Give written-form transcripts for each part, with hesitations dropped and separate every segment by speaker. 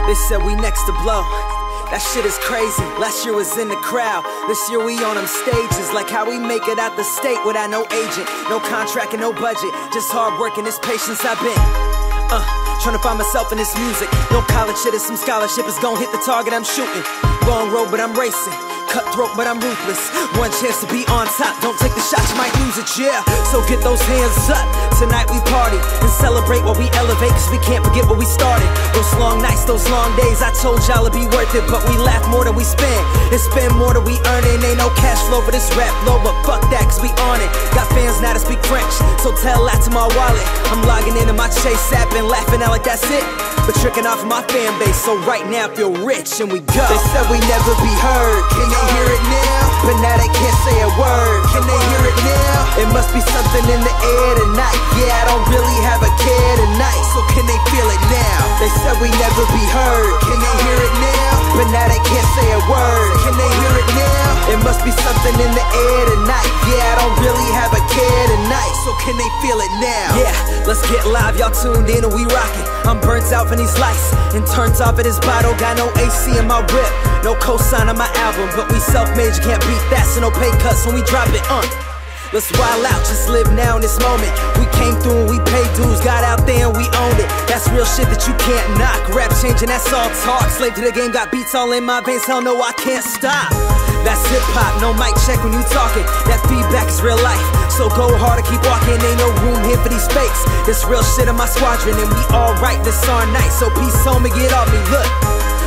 Speaker 1: They said we next to blow. That shit is crazy. Last year was in the crowd. This year we on them stages. Like how we make it out the state without no agent, no contract and no budget. Just hard work and this patience I've been trying to find myself in this music. No college shit, it's some scholarship. It's gon' hit the target I'm shooting. Long road but I'm racing. Cutthroat but I'm ruthless. One chance to be on top. Don't take the shot, you might lose it, yeah. So get those hands up. Tonight we party and celebrate while we elevate, cause we can't forget where we started. Those long nights, those long days, I told y'all it'd be worth it. But we laugh more than we spend and spend more than we earn it. Ain't no cash flow for this rap flow, but fuck that, cause we on it. Got fans now to speak French, so tell that to my wallet. I'm logging into my Chase app and laughing out like that's it, but tricking off of my fan base. So right now feel rich and we go. They said we never be heard. Can they hear it now? But now they can't say a word. Can they hear it now? It must be something in the air tonight. Yeah, I don't really have a care tonight. So can they feel it now? They said we never be heard. Can they hear it now? But now they can't say a word. Can they hear it now? It must be something in the air tonight. Yeah, I don't really have a care tonight. So can they feel it now? Yeah, let's get live. Y'all tuned in and we rockin'. I'm burnt out from these lights and turned off at this bottle. Got no AC in my whip, no cosign on my album, but we self-made, you can't beat that. So no pay cuts when we drop it. Let's wild out, just live now in this moment. We came through and we paid dues, got out there and we owned it. That's real shit that you can't knock. Rap changing, that's all talk. Slave to the game, got beats all in my veins. Hell no, I can't stop. That's hip-hop, no mic check when you talking. That feedback is real life, so go hard and keep walking. Ain't no room here for these fakes. This real shit in my squadron, and we all right, this our night. So peace home and get off me, look.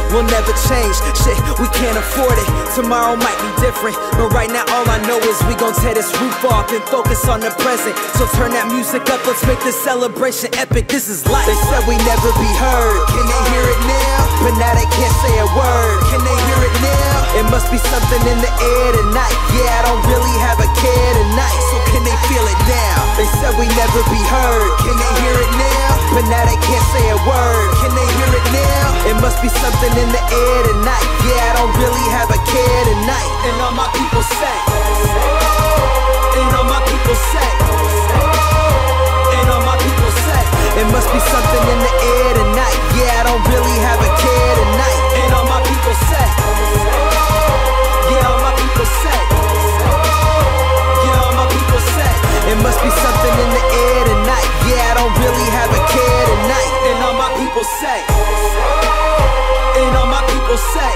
Speaker 1: We'll never change, shit, we can't afford it. Tomorrow might be different, but right now all I know is we gon' tear this roof off and focus on the present. So turn that music up, let's make this celebration epic. This is life. They said we never be heard. Can they hear it now? But now they can't say a word. Can they hear it now? It must be something in the air tonight. Yeah, I don't really have a care tonight. So can they feel it now? They said we never be heard. Can they hear it now? But now they can't say a word. Can they hear it now? It must be something in the air tonight. Yeah, I don't really have a care tonight. And all my people say, and all my people say, and all my people say, it must be something in the air tonight. Yeah, I don't really have a care tonight. And all my people say, yeah, all my people say, yeah, all my people say, it must be something in the air tonight. Yeah, I don't really have a care tonight. And all my people say, and all my people say,